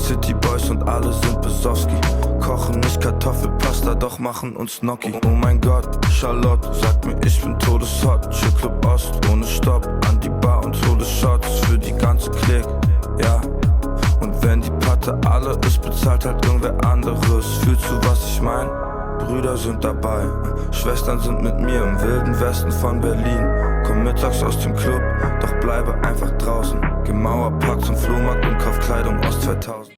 City Boys und alle sind Besowski. Kochen nicht Kartoffelpasta, doch machen uns Gnocchi. Oh mein Gott, Charlotte sagt mir, ich bin todeshot. Chill-Club Ost, ohne Stopp, an die Bar und hole Shots für die ganze Klick, ja. Und wenn die Patte alle ist, bezahlt halt irgendwer anderes. Fühlst du, was ich mein? Brüder sind dabei, Schwestern sind mit mir im wilden Westen von Berlin. Komm mittags aus dem Club, doch bleibe einfach draußen. Geh Mauerpark zum Flohmarkt und kauf Kleidung aus 2000.